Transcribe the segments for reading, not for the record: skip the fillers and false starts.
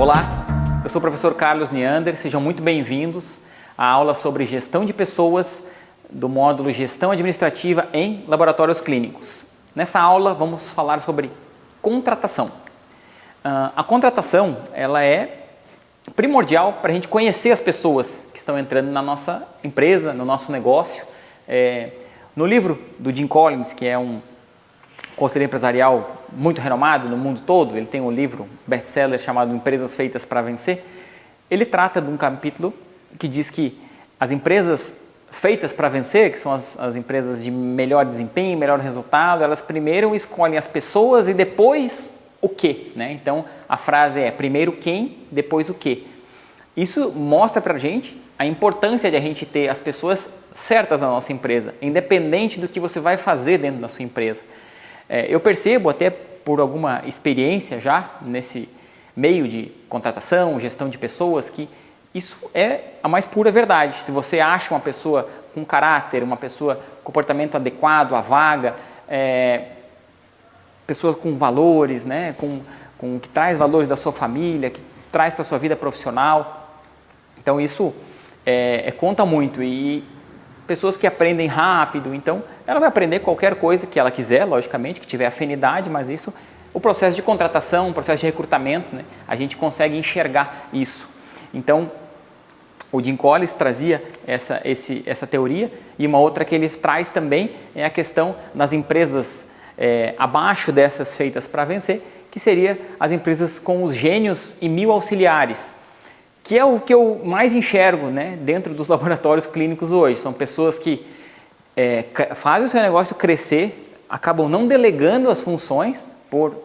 Olá, eu sou o professor Carlos Neander, sejam muito bem-vindos à aula sobre gestão de pessoas do módulo Gestão Administrativa em Laboratórios Clínicos. Nessa aula vamos falar sobre contratação. A contratação ela é primordial para a gente conhecer as pessoas que estão entrando na nossa empresa, no nosso negócio. No livro do Jim Collins, que é um conselheiro empresarial muito renomado no mundo todo, ele tem um livro best-seller chamado Empresas Feitas para Vencer, ele trata de um capítulo que diz que as empresas feitas para vencer, que são as empresas de melhor desempenho, melhor resultado, elas primeiro escolhem as pessoas e depois o quê, né? Então a frase é primeiro quem, depois o quê. Isso mostra para a gente a importância de a gente ter as pessoas certas na nossa empresa, independente do que você vai fazer dentro da sua empresa. Eu percebo, até por alguma experiência já nesse meio de contratação, gestão de pessoas, que isso é a mais pura verdade. Se você acha uma pessoa com caráter, uma pessoa com comportamento adequado à vaga, pessoa com valores, né, que traz valores da sua família, que traz para a sua vida profissional, então isso conta muito. E pessoas que aprendem rápido, então ela vai aprender qualquer coisa que ela quiser, logicamente, que tiver afinidade, mas isso, o processo de contratação, o processo de recrutamento, né, a gente consegue enxergar isso. Então, o Jim Collins trazia essa teoria, e uma outra que ele traz também é a questão das empresas abaixo dessas feitas para vencer, que seria as empresas com os gênios e 1000 auxiliares, que é o que eu mais enxergo, né, dentro dos laboratórios clínicos hoje. São pessoas que fazem o seu negócio crescer, acabam não delegando as funções por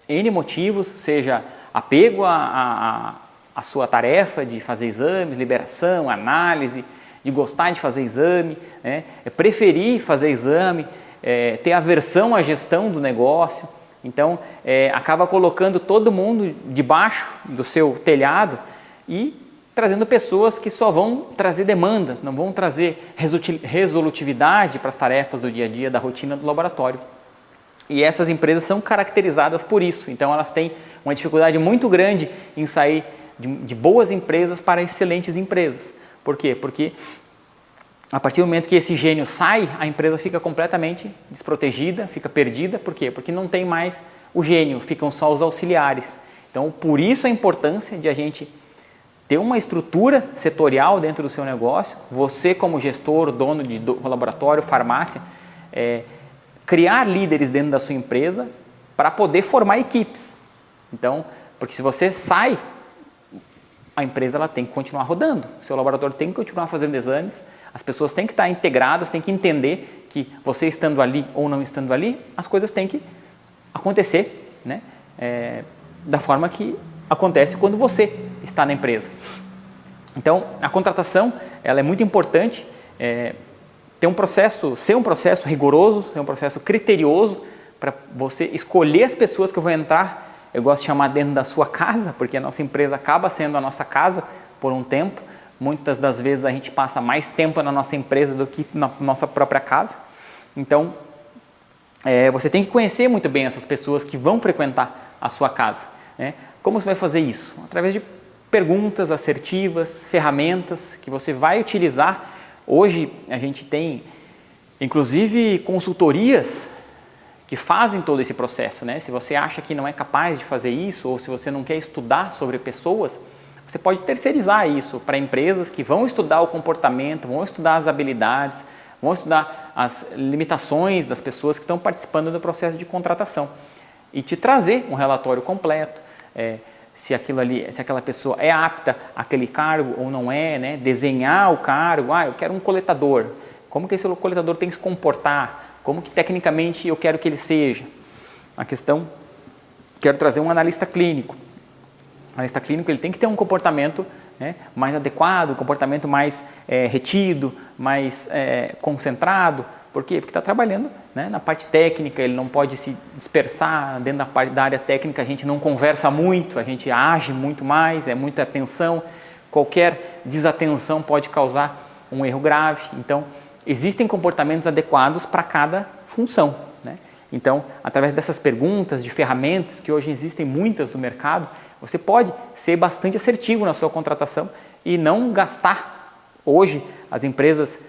N motivos, seja apego à sua tarefa de fazer exames, liberação, análise, de gostar de fazer exame, né, preferir fazer exame, ter aversão à gestão do negócio. Então, acaba colocando todo mundo debaixo do seu telhado e trazendo pessoas que só vão trazer demandas, não vão trazer resolutividade para as tarefas do dia a dia, da rotina do laboratório. E essas empresas são caracterizadas por isso. Então, elas têm uma dificuldade muito grande em sair de boas empresas para excelentes empresas. Por quê? Porque a partir do momento que esse gênio sai, a empresa fica completamente desprotegida, fica perdida. Por quê? Porque não tem mais o gênio, ficam só os auxiliares. Então, por isso a importância de a gente ter uma estrutura setorial dentro do seu negócio, você como gestor, dono de laboratório, farmácia, criar líderes dentro da sua empresa para poder formar equipes. Então, porque se você sai, a empresa ela tem que continuar rodando, o seu laboratório tem que continuar fazendo exames, as pessoas têm que estar integradas, têm que entender que você estando ali ou não estando ali, as coisas têm que acontecer, né, da forma que acontece quando você está na empresa. Então, a contratação ela é muito importante, ser um processo rigoroso, ser um processo criterioso para você escolher as pessoas que vão entrar. Eu gosto de chamar dentro da sua casa, porque a nossa empresa acaba sendo a nossa casa por um tempo. Muitas das vezes a gente passa mais tempo na nossa empresa do que na nossa própria casa. Então, você tem que conhecer muito bem essas pessoas que vão frequentar a sua casa, né? Como você vai fazer isso? Através de perguntas assertivas, ferramentas que você vai utilizar. Hoje a gente tem, inclusive, consultorias que fazem todo esse processo, né? Se você acha que não é capaz de fazer isso, ou se você não quer estudar sobre pessoas, você pode terceirizar isso para empresas que vão estudar o comportamento, vão estudar as habilidades, vão estudar as limitações das pessoas que estão participando do processo de contratação e te trazer um relatório completo, se aquela pessoa é apta àquele cargo ou não é, né? Desenhar o cargo, eu quero um coletador, como que esse coletador tem que se comportar, como que tecnicamente eu quero que ele seja. Quero trazer um analista clínico. O analista clínico ele tem que ter um comportamento, né, mais adequado, um comportamento mais retido, mais concentrado. Por quê? Porque está trabalhando, né, na parte técnica, ele não pode se dispersar dentro da área técnica, a gente não conversa muito, a gente age muito mais, é muita atenção, qualquer desatenção pode causar um erro grave. Então, existem comportamentos adequados para cada função, né? Então, através dessas perguntas, de ferramentas, que hoje existem muitas no mercado, Você pode ser bastante assertivo na sua contratação e não gastar. Hoje, as empresas,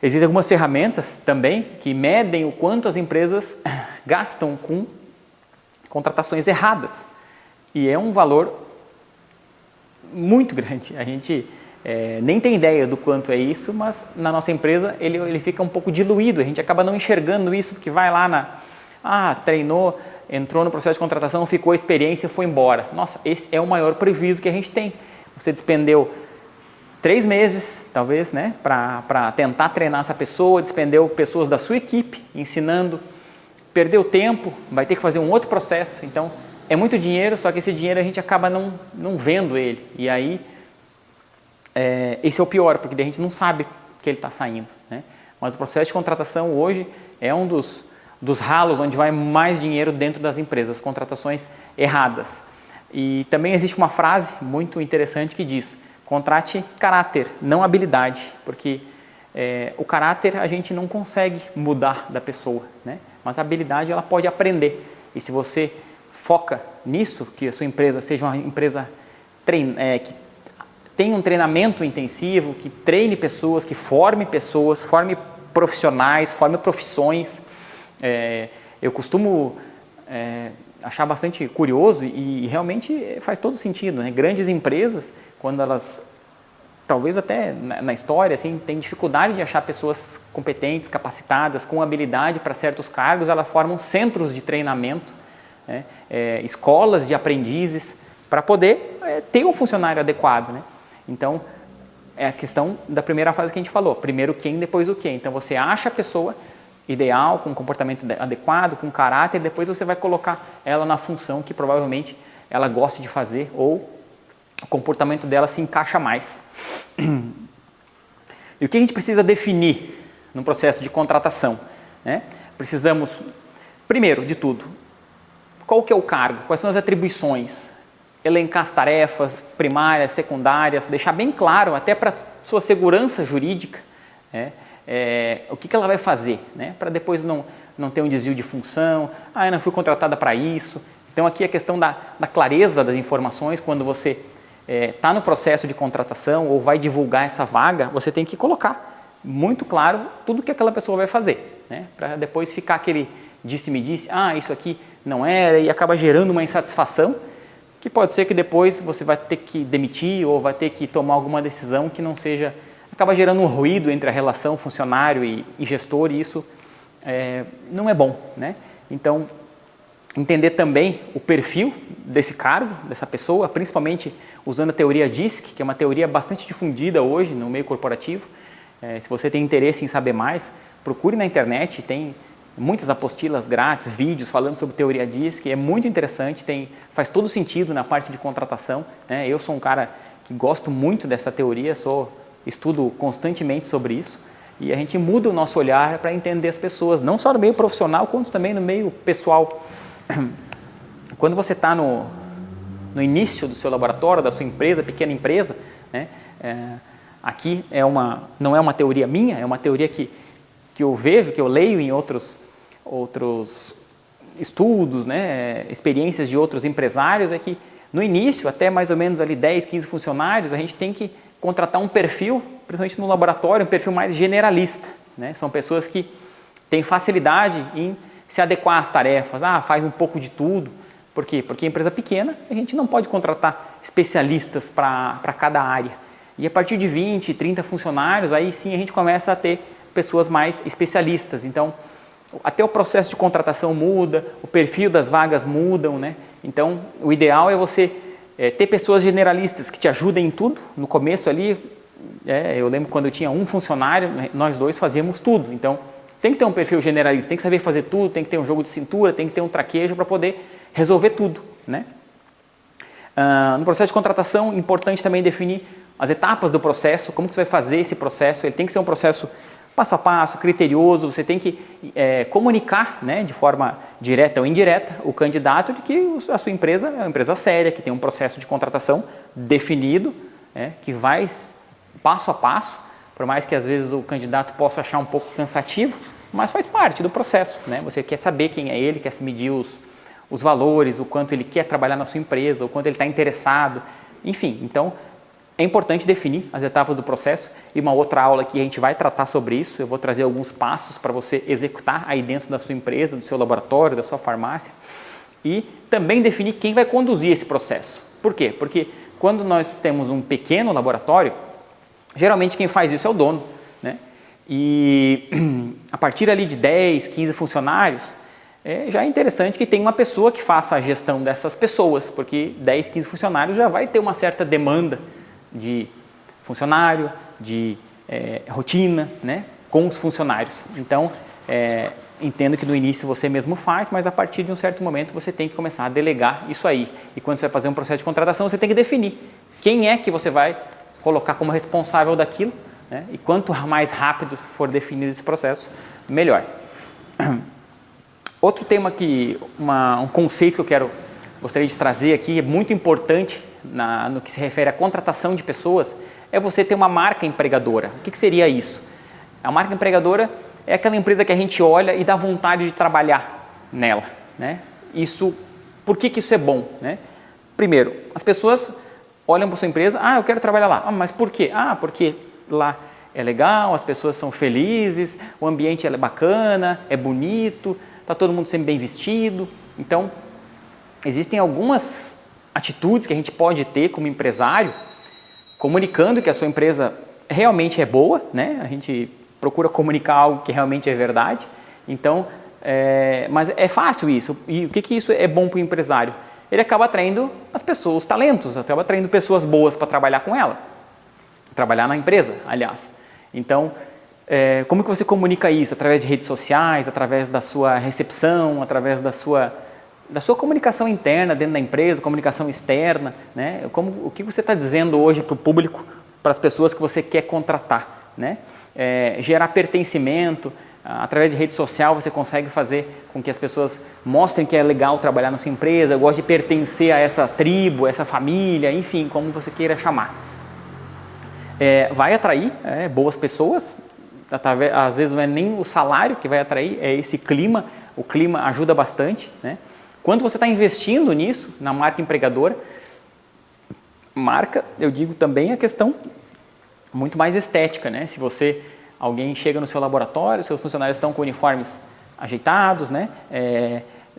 existem algumas ferramentas também que medem o quanto as empresas gastam com contratações erradas. E é um valor muito grande. A gente nem tem ideia do quanto é isso, mas na nossa empresa ele fica um pouco diluído. A gente acaba não enxergando isso, porque vai lá treinou, entrou no processo de contratação, ficou a experiência e foi embora. Nossa, esse é o maior prejuízo que a gente tem. Você despendeu 3 meses, talvez, né, para tentar treinar essa pessoa, despendeu pessoas da sua equipe ensinando, perdeu tempo, vai ter que fazer um outro processo. Então, é muito dinheiro, só que esse dinheiro a gente acaba não vendo ele. E aí, esse é o pior, porque a gente não sabe que ele está saindo, né? Mas o processo de contratação hoje é um dos ralos onde vai mais dinheiro dentro das empresas, contratações erradas. E também existe uma frase muito interessante que diz: contrate caráter, não habilidade, porque o caráter a gente não consegue mudar da pessoa, né? Mas a habilidade ela pode aprender. E se você foca nisso, que a sua empresa seja uma empresa que tenha um treinamento intensivo, que treine pessoas, que forme pessoas, forme profissionais, forme profissões. Eu costumo achar bastante curioso e realmente faz todo sentido, né? Grandes empresas, quando elas, talvez até na história, assim, têm dificuldade de achar pessoas competentes, capacitadas, com habilidade para certos cargos, elas formam centros de treinamento, né? Escolas de aprendizes, para poder ter um funcionário adequado, né? Então, é a questão da primeira fase que a gente falou, primeiro quem, depois o quê. Então, você acha a pessoa ideal, com comportamento adequado, com caráter, depois você vai colocar ela na função que provavelmente ela goste de fazer ou o comportamento dela se encaixa mais. E o que a gente precisa definir no processo de contratação, né? Precisamos, primeiro de tudo, qual que é o cargo, quais são as atribuições, elencar as tarefas primárias, secundárias, deixar bem claro, até para sua segurança jurídica, né? O que ela vai fazer, né? Para depois não ter um desvio de função, eu não fui contratada para isso. Então aqui a questão da clareza das informações, quando você está no processo de contratação ou vai divulgar essa vaga, você tem que colocar muito claro tudo que aquela pessoa vai fazer, né? Para depois ficar aquele disse-me-disse, isso aqui não era, e acaba gerando uma insatisfação, que pode ser que depois você vai ter que demitir ou vai ter que tomar alguma decisão que não seja, acaba gerando um ruído entre a relação funcionário e gestor, e isso não é bom, né? Então, entender também o perfil desse cargo, dessa pessoa, principalmente usando a teoria DISC, que é uma teoria bastante difundida hoje no meio corporativo. Se você tem interesse em saber mais, procure na internet, tem muitas apostilas grátis, vídeos falando sobre teoria DISC, é muito interessante, faz todo sentido na parte de contratação, né? Eu sou um cara que gosto muito dessa teoria, estudo constantemente sobre isso, e a gente muda o nosso olhar para entender as pessoas, não só no meio profissional, quanto também no meio pessoal. Quando você está no início do seu laboratório, da sua empresa, pequena empresa, né? Aqui não é uma teoria minha, é uma teoria que eu vejo, que eu leio em outros estudos, né? Experiências de outros empresários, é que no início, até mais ou menos ali 10, 15 funcionários, a gente tem que contratar um perfil, principalmente no laboratório, um perfil mais generalista, né? São pessoas que têm facilidade em se adequar às tarefas, faz um pouco de tudo. Por quê? Porque empresa pequena, a gente não pode contratar especialistas para cada área. E a partir de 20, 30 funcionários, aí sim a gente começa a ter pessoas mais especialistas. Então, até o processo de contratação muda, o perfil das vagas mudam, né? Então, o ideal é você ter pessoas generalistas que te ajudem em tudo. No começo ali, eu lembro quando eu tinha um funcionário, nós dois fazíamos tudo. Então, tem que ter um perfil generalista, tem que saber fazer tudo, tem que ter um jogo de cintura, tem que ter um traquejo para poder resolver tudo, né? No processo de contratação, importante também definir as etapas do processo, como que você vai fazer esse processo. Ele tem que ser um processo passo a passo, criterioso, você tem que comunicar, né, de forma direta ou indireta o candidato de que a sua empresa é uma empresa séria, que tem um processo de contratação definido, que vai passo a passo, por mais que às vezes o candidato possa achar um pouco cansativo, mas faz parte do processo, né? Você quer saber quem é ele, quer se medir os valores, o quanto ele quer trabalhar na sua empresa, o quanto ele está interessado, enfim. Então, é importante definir as etapas do processo e uma outra aula que a gente vai tratar sobre isso. Eu vou trazer alguns passos para você executar aí dentro da sua empresa, do seu laboratório, da sua farmácia e também definir quem vai conduzir esse processo. Por quê? Porque quando nós temos um pequeno laboratório, geralmente quem faz isso é o dono, né? E a partir ali de 10, 15 funcionários, já é interessante que tenha uma pessoa que faça a gestão dessas pessoas, porque 10, 15 funcionários já vai ter uma certa demanda de funcionário, de rotina, né, com os funcionários. Então, entendo que no início você mesmo faz, mas a partir de um certo momento você tem que começar a delegar isso aí. E quando você vai fazer um processo de contratação, você tem que definir quem é que você vai colocar como responsável daquilo, né, e quanto mais rápido for definido esse processo, melhor. Outro tema um conceito que eu gostaria de trazer aqui, é muito importante no que se refere à contratação de pessoas, é você ter uma marca empregadora. O que seria isso? A marca empregadora é aquela empresa que a gente olha e dá vontade de trabalhar nela, né? Por que isso é bom, né? Primeiro, as pessoas olham para sua empresa, eu quero trabalhar lá. Mas por quê? Porque lá é legal, as pessoas são felizes, o ambiente é bacana, é bonito, está todo mundo sempre bem vestido. Então, existem algumas atitudes que a gente pode ter como empresário, comunicando que a sua empresa realmente é boa, né? A gente procura comunicar algo que realmente é verdade. Então, mas é fácil isso. E o que isso é bom para o empresário? Ele acaba atraindo as pessoas, os talentos, acaba atraindo pessoas boas para trabalhar com ela. Trabalhar na empresa, aliás. Então, como que você comunica isso? Através de redes sociais, através da sua recepção, através da sua comunicação interna dentro da empresa, comunicação externa, né? O que você está dizendo hoje para o público, para as pessoas que você quer contratar, né? Gerar pertencimento, através de rede social você consegue fazer com que as pessoas mostrem que é legal trabalhar na sua empresa, eu gosto de pertencer a essa tribo, essa família, enfim, como você queira chamar. Vai atrair boas pessoas, às vezes não é nem o salário que vai atrair, é esse clima, o clima ajuda bastante, né? Quando você está investindo nisso, na marca empregadora, marca, eu digo também a questão muito mais estética, né? Se alguém chega no seu laboratório, seus funcionários estão com uniformes ajeitados, né?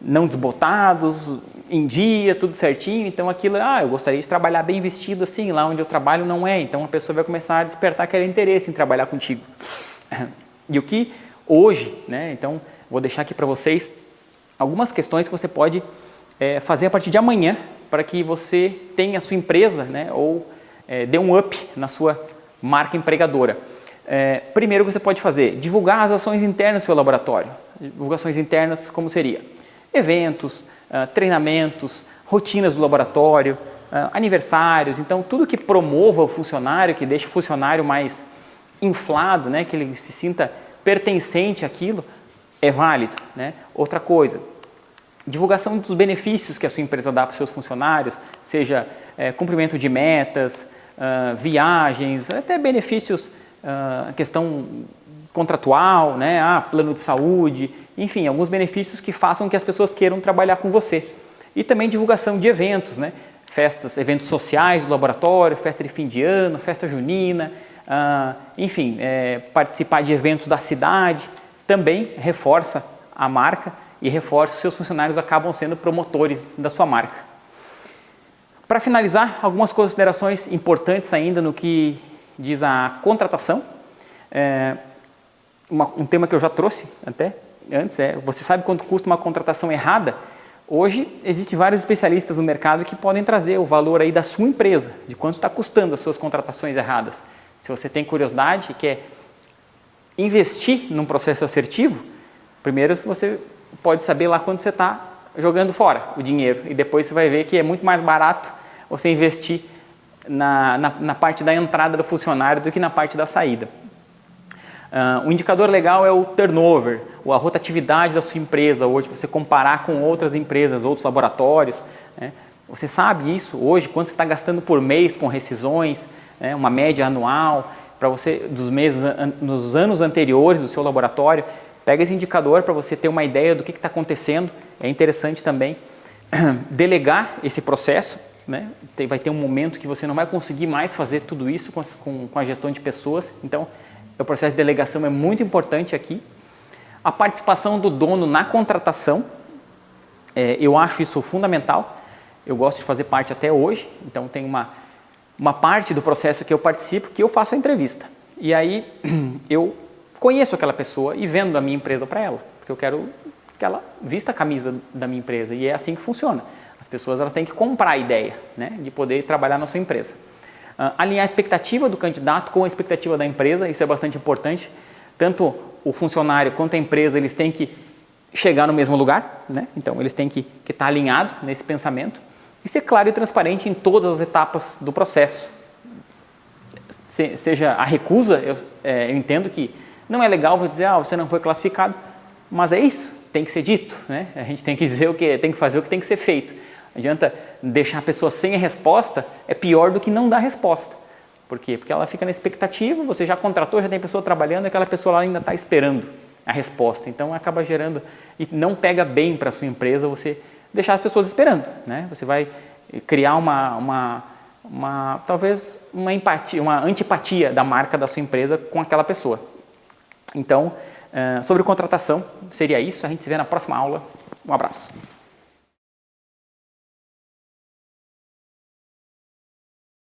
Não desbotados, em dia, tudo certinho, então aquilo, eu gostaria de trabalhar bem vestido assim, lá onde eu trabalho não é, então a pessoa vai começar a despertar aquele interesse em trabalhar contigo. E o que hoje, né? Então, vou deixar aqui para vocês algumas questões que você pode fazer a partir de amanhã para que você tenha a sua empresa, né, ou dê um up na sua marca empregadora. Primeiro que você pode fazer, divulgar as ações internas do seu laboratório. Divulgações internas como seria? Eventos, treinamentos, rotinas do laboratório, aniversários. Então, tudo que promova o funcionário, que deixe o funcionário mais inflado, né, que ele se sinta pertencente àquilo, é válido, né? Outra coisa, divulgação dos benefícios que a sua empresa dá para os seus funcionários, seja cumprimento de metas, viagens, até benefícios, questão contratual, né? Plano de saúde, enfim, alguns benefícios que façam que as pessoas queiram trabalhar com você. E também divulgação de eventos, né? Eventos sociais do laboratório, festa de fim de ano, festa junina, enfim, participar de eventos da cidade, também reforça a marca e reforça os seus funcionários acabam sendo promotores da sua marca. Para finalizar, algumas considerações importantes ainda no que diz a contratação. Um tema que eu já trouxe até antes você sabe quanto custa uma contratação errada? Hoje, existem vários especialistas no mercado que podem trazer o valor aí da sua empresa, de quanto está custando as suas contratações erradas. Se você tem curiosidade e quer investir num processo assertivo, primeiro você pode saber lá quanto você está jogando fora o dinheiro e depois você vai ver que é muito mais barato você investir na parte da entrada do funcionário do que na parte da saída. Um indicador legal é o turnover, ou a rotatividade da sua empresa hoje, você comparar com outras empresas, outros laboratórios, né? Você sabe isso hoje, quanto você está gastando por mês com rescisões, né? Uma média anual, para você, nos anos anteriores do seu laboratório, pega esse indicador para você ter uma ideia do que está acontecendo, é interessante também. delegar esse processo, né? Vai ter um momento que você não vai conseguir mais fazer tudo isso com a gestão de pessoas, então o processo de delegação é muito importante aqui. A participação do dono na contratação, eu acho isso fundamental, eu gosto de fazer parte até hoje, então tem uma parte do processo que eu participo que eu faço a entrevista, e aí eu conheço aquela pessoa e vendo a minha empresa para ela, porque eu quero que ela vista a camisa da minha empresa, e é assim que funciona. As pessoas elas têm que comprar a ideia, né, de poder trabalhar na sua empresa. Alinhar a expectativa do candidato com a expectativa da empresa, isso é bastante importante. Tanto o funcionário quanto a empresa, eles têm que chegar no mesmo lugar, né? Então eles têm que estar alinhados nesse pensamento e ser claro e transparente em todas as etapas do processo. Seja a recusa, eu entendo que não é legal dizer, você não foi classificado, mas é isso, tem que ser dito, né? A gente tem que dizer tem que fazer o que tem que ser feito. Não adianta deixar a pessoa sem a resposta, é pior do que não dar resposta. Por quê? Porque ela fica na expectativa, você já contratou, já tem pessoa trabalhando, aquela pessoa lá ainda está esperando a resposta. Então acaba gerando, e não pega bem para a sua empresa você deixar as pessoas esperando, né? Você vai criar talvez uma empatia, uma antipatia da marca da sua empresa com aquela pessoa. Então, sobre contratação, seria isso. A gente se vê na próxima aula. Um abraço.